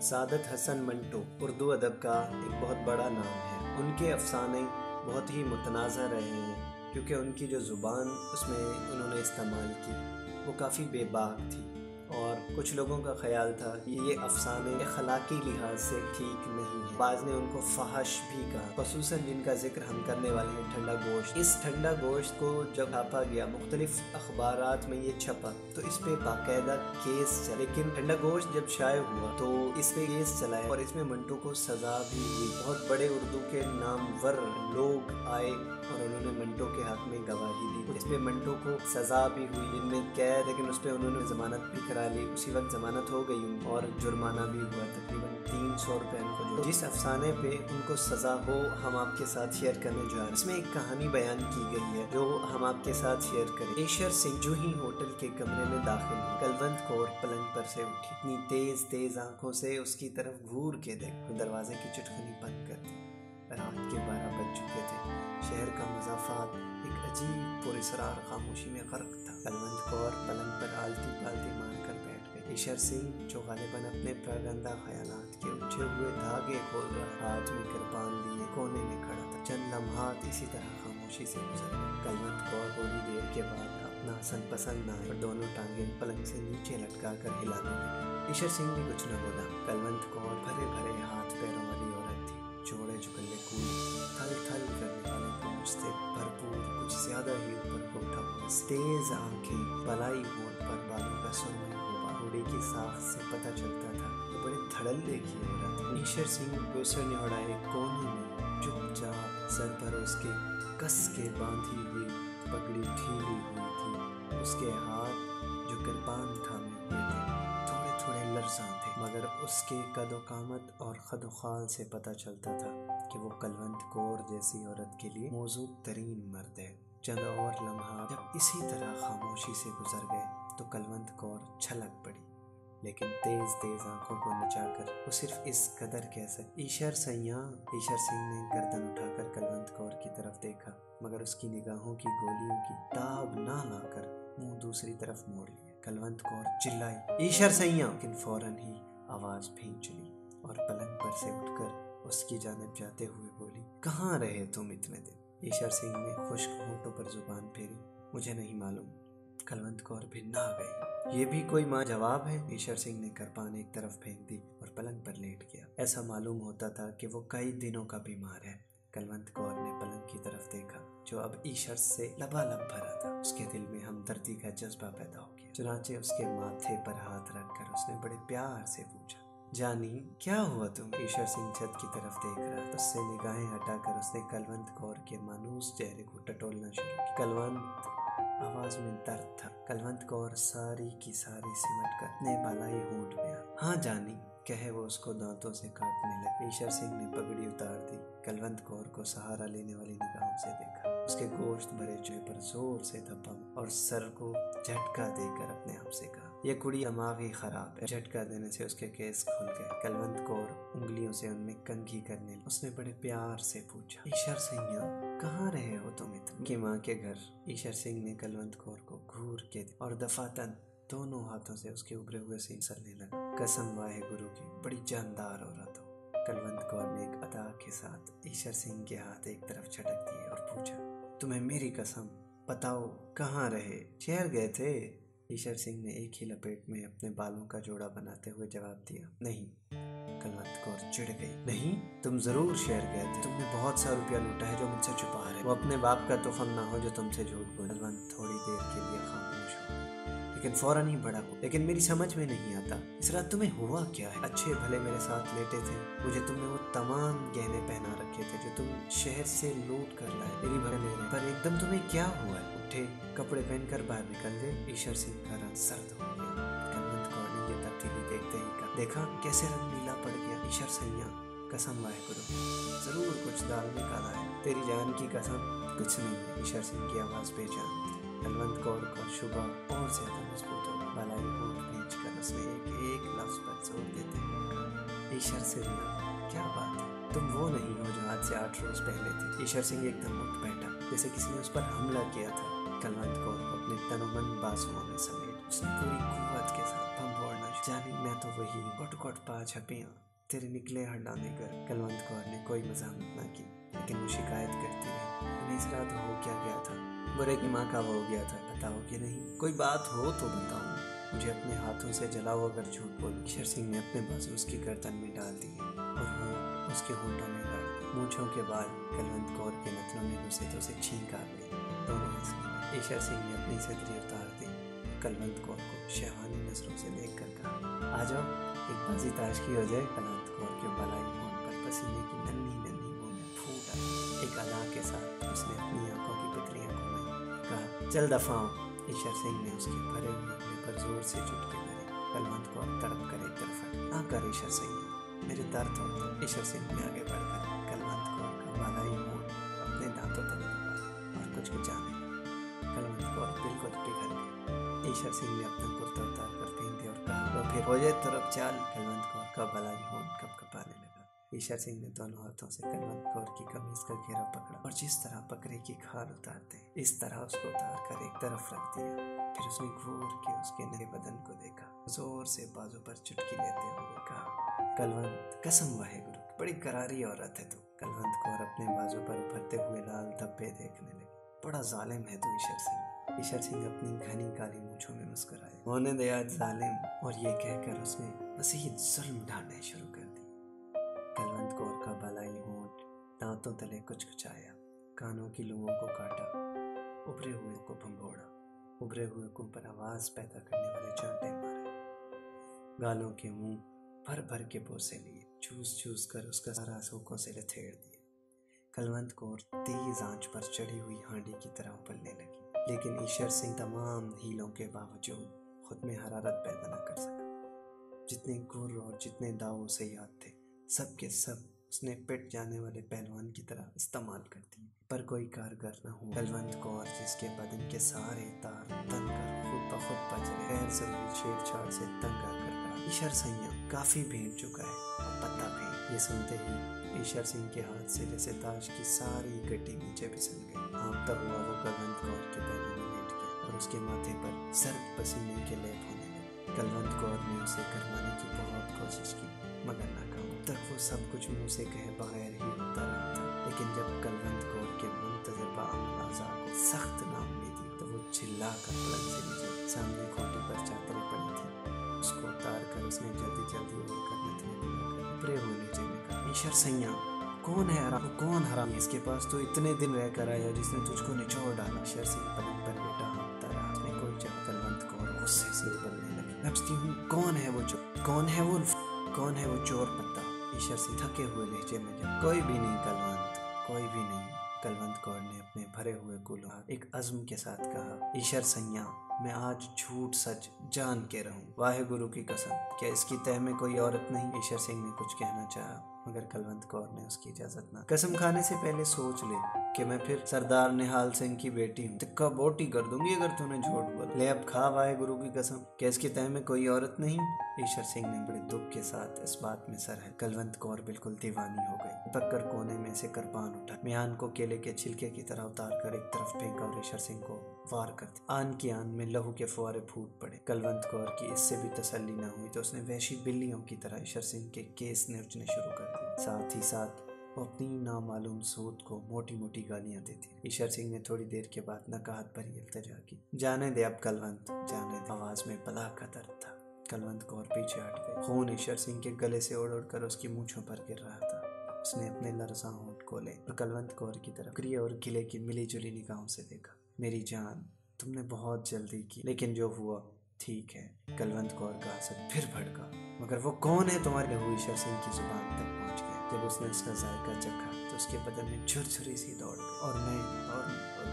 सादत हसन मंटो उर्दू अदब का एक बहुत बड़ा नाम है। उनके अफसाने बहुत ही मुतनाज़ा रहे हैं क्योंकि उनकी जो ज़ुबान उसमें उन्होंने इस्तेमाल की वो काफ़ी बेबाक थी और कुछ लोगों का ख्याल था कि ये अफसाने अखलाकी लिहाज से ठीक नहीं है। बाज़ ने उनको फहश भी कहा, ख़ुसूसन जिनका जिक्र हम करने वाले हैं ठंडा गोश्त। इस ठंडा गोश्त को जब छापा गया, मुख्तलिफ अखबारात में ये छपा तो इस पे बाकायदा केस चला। लेकिन ठंडा गोश्त जब शाये हुआ तो इस पे केस चला है और इसमें मंटो को सज़ा भी हुई। बहुत बड़े उर्दू के नामवर लोग आए और उन्होंने मंटो के हक में गवाही दी। इस पे मंटो को सज़ा भी हुई, जिनमें कैद, लेकिन उस पर उन्होंने ज़मानत भी करा ली। उसी वक्त ज़मानत हो गई और जुर्माना भी हुआ, तकरीबन 300 रुपये उनको। जो जिस अफसाने पे उनको सज़ा हो हम आपके साथ शेयर करने जा रहे हैं। इसमें एक कहानी बयान की गई है जो हम आपके साथ शेयर करें। ईशर सिंह जो ही होटल के कमरे में दाखिल हुए, कलवंत कौर पलंग पर से उठी, इतनी तेज तेज आंखों से उसकी तरफ घूर के देखो। दरवाजे की चुटकुनी बंद कर दी। रात के 12 बज चुके थे। शहर का मज़ाफ़ात एक अजीब पुरअसरार खामोशी में गर्क था। कलवंत कौर पलंग पर आलती पालती मार कर बैठ गई। ईशर सिंह जो गालिबन अपने प्रगंदा ख्यालात के उठे हुए धागे खोल रहा, हाथ में कृपान लिए कोने में खड़ा था। चंद लम्हात इसी तरह खामोशी से गुजर गए। कलवंत कौर थोड़ी देर के बाद अपना हसन पसंद ना और दोनों टांगें पलंग से नीचे लटका कर हिलाने लगी। ईशर सिंह भी कुछ न बोला। कलवंत कौर भरे भरे हाथ पैरों वाली औरत थी। जोड़े झुकले कूद थल थल करने वाले पहुँच से भरपूर, कुछ ज्यादा ही ऊपर को उठा हुआ, तेज आंखें, बलाई होंठ पर बालों का सुरमई होगा। घोड़े की साख से पता चलता था कि बड़े धड़ल्ले की औरत। ईशर सिंह गुस्से निहड़ाए कोने में चुपचाप सर पर उसके कस के बांधी हुई पगड़ी ढीली हुई थी। उसके हाथ जो कृपान थामे हुए थे थोड़े थोड़े लर्ज़ां थे, मगर उसके कदो कामत और खदो खाल से पता चलता था कि वो कलवंत कौर जैसी औरत के लिए मौजूद तरीन मर्द है। चंद और लम्हा जब इसी तरह खामोशी से गुजर गए तो कलवंत कौर छलक पड़ी, लेकिन तेज तेज आंखों को नचाकर वो सिर्फ इस कदर कह सकती, ईशर सैयां। ईशर सिंह ने गर्दन उठाकर कलवंत कौर की तरफ देखा, मगर उसकी निगाहों की गोलियों की ताब ना लाकर मुंह दूसरी तरफ मोड़ लिया। कलवंत कौर चिल्लाई, ईशर सैयां, लेकिन फौरन ही आवाज भींच चली और पलंग पर से उठकर उसकी जानिब जाते हुए बोली, कहाँ रहे तुम इतने दिन? ईशर सिंह ने खुश्क होंठों पर जुबान फेरी, मुझे नहीं मालूम। कलवंत कौर भिन्ना गई। ये भी कोई माँ जवाब है? ईशर सिंह ने कृपान एक तरफ फेंक दी और पलंग पर लेट गया। ऐसा मालूम होता था कि वो कई दिनों का बीमार है। कलवंत कौर ने पलंग की तरफ देखा जो अब ईशर से लबालब भरा था। उसके दिल में हमदर्दी का जज्बा पैदा हो गया। चुनाचे उसके माथे पर हाथ रखकर उसने बड़े प्यार से पूछा, जानी क्या हुआ तुम? ईशर सिंह छत की तरफ देख रहा था। उससे निगाहें हटाकर उसने कलवंत कौर के मानूस चेहरे को टटोलना शुरू किया। कलवंत आवाज में दर्द था। कलवंत कौर सारी की सारी सिमट कर अपने बालाई होंठ में हाँ जानी कहे वो उसको दांतों से काटने लगे। ईशर सिंह ने पगड़ी उतार दी। कलवंत कौर को सहारा लेने वाली निगाहों से देखा। उसके गोश्त भरे चेहरे पर जोर से धप्पा और सर को झटका देकर अपने आप से कहा, यह कुड़ी दिमाग ही खराब है। झटका देने से उसके केस खुल गए। कलवंत कौर उंगलियों से उनमें कंघी करने लगी। उसने बड़े प्यार से पूछा, ईशर सिंह कहाँ रहे हो तुम इतने? की माँ के घर। ईशर सिंह ने कलवंत कौर को घूर के और दफातन दोनों हाथों से उसके उभरे हुए सीने सलने लगा। कसम वाहे गुरु की, बड़ी जानदार औरत हो। कलवंत कौर ने एक अदा के साथ ईशर सिंह के हाथ एक तरफ झटक दिए और पूछा, तुम्हें मेरी कसम, बताओ कहाँ रहे? शहर गए थे? ईशर सिंह ने एक ही लपेट में अपने बालों का जोड़ा बनाते हुए जवाब दिया, नहीं। कलवंत कौर चिढ़ गई, नहीं, तुम जरूर शहर गए थे। तुमने बहुत सा रुपया लूटा है जो मुझसे छुपा रहे। वो अपने बाप का तुफन ना हो जो तुमसे झूठ बोले। कलवंत थोड़ी देर के लिए खामोश हो, लेकिन फौरन ही बड़ा हो, लेकिन मेरी समझ में नहीं आता इस रात तुम्हें हुआ क्या है? अच्छे भले मेरे साथ लेटे थे, मुझे तुमने वो तमाम गहने पहना रखे थे जो तुम शहर से लूट कर लाए। मेरी भरे ले रहे, पर एकदम तुम्हें क्या हुआ है? उठे, कपड़े पहनकर बाहर निकल गए। ईशर सिंह का रंग सर्द हो गया। कलवंत कौर ने ये तब्दीली देखते ही कहा, देखा कैसे रंग नीला पड़ गया? ईशर सैया, कसम वाहे गुरु, जरूर कुछ दाल में काला है। तेरी जान की कसम, कुछ नहीं है। ईशर सिंह की आवाज बेजान थी। कलवंत कौर का शुबा और ज्यादा मजबूत हो गया। बालाई होंठ खींच कर उसने एक लफ्ज पर जोर देते हुए कहा, ईशर सिंह, क्या बात है? तुम वो नहीं हो जो आज से 8 रोज पहले थे। ईशर सिंह एकदम उठ बैठा जैसे किसी ने उस पर हमला किया था। कलवंत कौर को अपने तनोमन बाजुओं में समेट उसने पूरी कुव्वत के साथ बम फोड़ना जानी मैं तो वही कोट कोट पा छपियाँ तेरे निकले हड्डाने कर। कलवंत कौर ने कोई मजामत ना की, लेकिन वो शिकायत करती रही। इस रात हो क्या गया था? बुरे की माँ का वो हो गया था, बताओ कि नहीं? कोई बात हो तो बताओ, मुझे अपने हाथों से जलाओ अगर झूठ बोलो। ईशर सिंह ने अपने बाजू उसकी गर्दन में डाल दिए और वो उसके होंठों में गाड़ दिए। मूंछों के बाल कलवंत कौर के नथनों में घुसे तो उसे छींक आ गई। दोनों हंस निकले। ईशर सिंह ने अपनी सदरी उतार दी। कलवंत कौर को शहवानी नजरों से देखकर कहा, आ जाओ एक बाजी ताश की हो जाए। कलवंत कौर के बलाई होंठ पर पसीने की नन्ही नन्ही बूंदें फूट आई। एक अदा के साथ उसने अपनी आंखों की पतलियां घुमाई, कहा, चल दफा हो। ईशर सिंह ने उसके भरे हुए मुंह पर जोर से चुटके मारे। कलवंत कौर तड़प कर एक तरफ हटी। ना कर ईशर सिंह, मेरे दर्द होता है। ईशर सिंह ने आगे बढ़कर कलवंत कौर का बलाई होंठ अपने दांतों तले दबाया और कुछ कुचाने लगा। कलवंत कौर बिल्कुल पिघल गई। ईशर सिंह ने अपना कुर्ता उतार कर फेंक दिया और कहा, लो फिर हो जाए तरफ चाल। कलवंत कौर का बलाई होंठ कपकपाने लगा। ईशर सिंह ने दोनों हाथों से कलवंत कौर की कमीज का घेरा पकड़ा और जिस तरह बकरे की खाल उतारते इस तरह उसको उतार कर एक तरफ रख दिया। फिर उसने घूर के उसके नए बदन को देखा। जोर से बाजू पर चुटकी लेते हुए कहा, कलवंत कसम वाहेगुरु, बड़ी करारी औरत है तू। कलवंत कौर अपने बाजू पर उभरते हुए लाल धब्बे देखने लगी। बड़ा जालिम है तू ईशर सिंह। ईशर सिंह अपनी घनी काली मूंछों में मुस्कुराए। होने दे आज जालिम, और ये कहकर उसने मज़ीद जुल्म ढाने शुरू कर दी। कलवंत कौर का बलाई होंठ दांतों तले कुचकुचाया, कानों की लुओं को काटा, उभरे हुए को भंगोड़ा, उभरे हुए को पर आवाज पैदा करने वाले चांटे मारे, गालों के मुंह भर भर के बोसे लिए, चूस चूस कर उसका सारा सूखों से लथेड़ दिया। कलवंत कौर तेज आंच पर चढ़ी हुई हांडी की तरह उबलने लगी, लेकिन ईशर सिंह तमाम हीलों के बावजूद खुद में हरारत पैदा न कर सका। जितने गुर और जितने दाव उसे याद थे, सब के सब उसने पिट जाने वाले पहलवान की तरह इस्तेमाल कर दिए, पर कोई कारगर न हुआ। कलवंत कौर जिसके बदन के सारे तार तन कर खुद ब खुद बज रहे, गैर जरूरी छेड़छाड़ से तंग कर कहा, ईशर सिंह काफी भेंट चुका है, अब पत्ता भेंट। ये सुनते ही ईशर सिंह के हाथ से जैसे ताश की सारी गड्डी नीचे फिसल गई। हाँफता हुआ वो कलवंत कौर के पैरों में लेट गया और उसके माथे पर सर्द पसीने के लेप होने लगे। कलवंत कौर ने उसे करवाने की बहुत कोशिश की, मगर नाकाम। तक वो सब कुछ मुंह से कहे बगैर ही होता रहा था, लेकिन जब कलवंत कौर के मुंतज़िबा अमलाज़ा को सख्त नाउम्मीदी तो वो चिल्ला कर पलंग से नीचे सामने खोटी पर चादरें पड़ी थी, उसको उतार कर उसने जल्दी जल्दी ओढ़कर नथने लगाकर ऊपरे हुए नीचे में कहा, ईशर सैया कौन है हराम? कौन हराम इसके पास तो इतने दिन रह कर आया जिसने तुझको निचोड़ डाला। ईशर सिंह पलंग पर बेटा हाँफता रहा। उसने कोई जब कलवंत कौर गुस्से से उबलने लगी। मैं पूछती हूँ, कौन है वो चोर? कौन है वो चोर पत्ता? ईशर सिंह थके हुए लहजे में जब, कोई भी नहीं कलवंत, कोई भी नहीं। कलवंत कौर ने अपने भरे हुए कुल्हा एक अज़्म के साथ कहा, ईशर सैया मैं आज झूठ सच जान के रहूं, वाहेगुरु की कसम, क्या इसकी तह में कोई औरत नहीं? ईशर सिंह ने कुछ कहना चाहा, मगर कलवंत कौर ने उसकी इजाजत ना। कसम खाने से पहले सोच ले कि मैं फिर सरदार निहाल सिंह की बेटी हूँ, तिक्का बोटी कर दूंगी अगर तूने झूठ बोला। ले अब खा वाहेगुरु की कसम, क्या इसकी तह में कोई औरत नहीं? ईशर सिंह ने बड़े दुख के साथ इस बात में सर है। कलवंत कौर बिल्कुल दीवानी हो गई। पककर कोने में से कृपान उठा, मियान को केले के छिलके की तरह उतार कर एक तरफ फेंका और ईशर सिंह को वार कर दिया। आन की आन में लहू के फुआरे फूट पड़े। कलवंत कौर की इससे भी तसल्ली न हुई तो उसने वहशी बिल्लियों की तरह ईशर सिंह के केस नोचने शुरू कर दिए। साथ ही साथ वो अपनी नामालूम सूद को मोटी मोटी गालियां देती। ईशर सिंह ने थोड़ी देर के बाद नकाहत भरी इल्तिजा की, जाने दे अब कलवंत, जाने दे। आवाज में बला का दर्द था। कलवंत कौर पीछे हट गई। खून ईशर सिंह के गले से उड़ उड़ कर उसकी मूंछों पर गिर रहा था। उसने अपने लरज़ा होंठ खोले और कलवंत कौर की तरफ क्रिय और गिले की मिली जुली निगाहों से देखा। मेरी जान, तुमने बहुत जल्दी की, लेकिन जो हुआ ठीक है। कलवंत कौर का हसद फिर भड़का, मगर वो कौन है तुम्हारे? हुई ईशर सिंह की जुबान तक पहुंच गया। जब उसने उसका जायका चखा तो उसके बदन में झुरझुरी सी दौड़ गई। और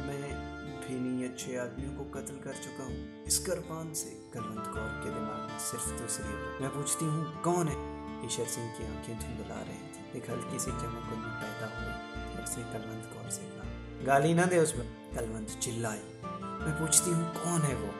मैं भी नहीं अच्छे आदमियों को कत्ल कर चुका हूँ इस कृपान से। कलवंत कौर के दिमाग में सिर्फ दूसरी औरत। मैं पूछती हूँ कौन है? ईशर सिंह की आंखें धुंधला रही थी। एक हल्की सी चमक उनमें पैदा हुई और उसने कलवंत कौर से कहा, गाली ना दे उसमें। कलवंत चिल्लाई, मैं पूछती हूँ कौन है वो?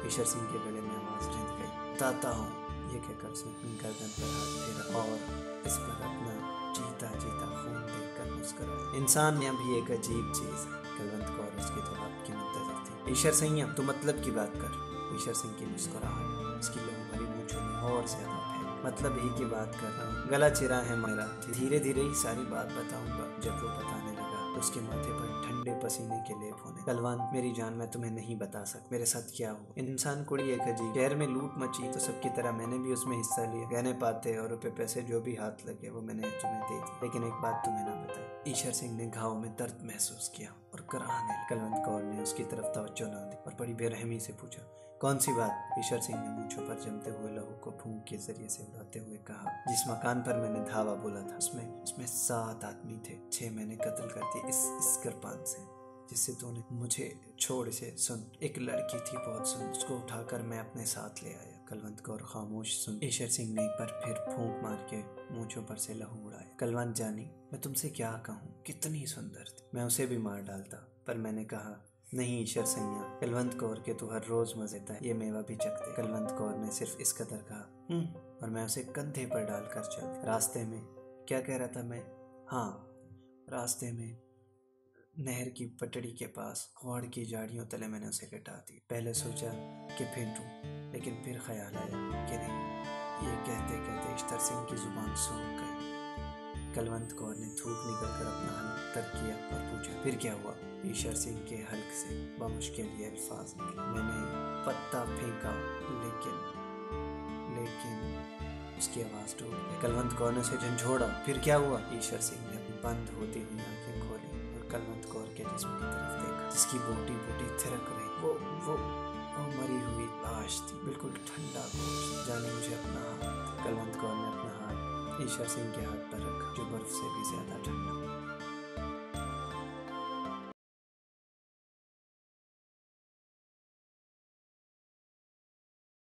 ईशर सिंह के गले में आवाज रिंध गई, बताता हूँ। ये कहकर उसने अपनी गर्दन पर हाथ फेरा और इस पर अपना जीता जीता खून देखकर मुस्कुराया। इंसान में भी एक अजीब चीज है। कलवंत कौर उसके जवाब की मुंतज़िर थी। ईशर सिंह, तू मतलब की बात कर। ईशर सिंह की मुस्कुराहट उसकी लहू भरी मूंछों में और और ज्यादा फैल। मतलब ही की बात कर रहा हूँ, गला चिरा है मेरा। धीरे धीरे ही सारी बात बताऊंगा। जब वो बताने लगा तो उसके माथे पर ठंडे पसीने के लेप होने। कलवान मेरी जान, मैं तुम्हें नहीं बता सकता मेरे साथ क्या हुआ। इंसान कुड़ी एक अजीब। शहर में लूट मची तो सबकी तरह मैंने भी उसमें हिस्सा लिया। गहने पाते और रुपए पैसे जो भी हाथ लगे वो मैंने तुम्हें दे दी। लेकिन एक बात तुम्हें ना बताई। ईशर सिंह ने घाव में दर्द महसूस किया और कराहने। कलवंत कौर ने उसकी तरफ तवज्जो न दी और बड़ी बेरहमी से पूछा, कौन सी बात? ईशर सिंह ने मूंछों पर जमते हुए लहू को फूंक के जरिए से उड़ाते हुए कहा, जिस मकान पर मैंने धावा बोला था उसमें 7 आदमी थे। 6 मैंने कत्ल कर दिए इस कृपान से जिससे तूने मुझे छोड़। से सुन, एक लड़की थी बहुत सुन, उसको उठाकर मैं अपने साथ ले आया। कलवंत कौर खामोश सुन। ईशर सिंह ने एक बार फिर फूंक मार के मूंछों पर से लहू उड़ाया। कलवंत जानी, मैं तुमसे क्या कहूँ, कितनी सुंदर थी। मैं उसे भी मार डालता, पर मैंने कहा नहीं ईशर सिंह, कलवंत कौर के तू हर रोज मजे था, ये मेवा भी चखते। कलवंत कौर ने सिर्फ इस कदर कहा और मैं उसे कंधे पर डालकर चल। रास्ते में क्या कह रहा था मैं? हाँ, रास्ते में नहर की पटड़ी के पास खौड़ की झाड़ियों तले मैंने उसे लिटा दी। पहले सोचा कि फेंटूं, लेकिन फिर ख्याल आया कि नहीं। ये कहते कहते ईशर सिंह की जुबान सूख गई। कलवंत कौर ने थूक निकल कर अपना हल्क तर किया और पूछा, फिर क्या हुआ? ईशर सिंह के हल्क से बमुश्किल ये अल्फाज निकले, मैंने पत्ता फेंका लेकिन उसकी आवाज डूब गई। कलवंत कौर ने उसे झंझोड़ा, फिर क्या हुआ? ईशर सिंह ने अपनी बंद होती हुई आंखें खोली और कलवंत कौर के जिस्म की तरफ देखा, जिसकी बोटी बोटी थिरक रही। वो मरी हुई लाश थी, बिल्कुल ठंडा गोश्त। जाने मुझे अपना हाथ। कलवंत कौर ने अपना हाथ ईशर सिंह के हाथ पर रखा, जो बर्फ से भी ज्यादा ठंडा।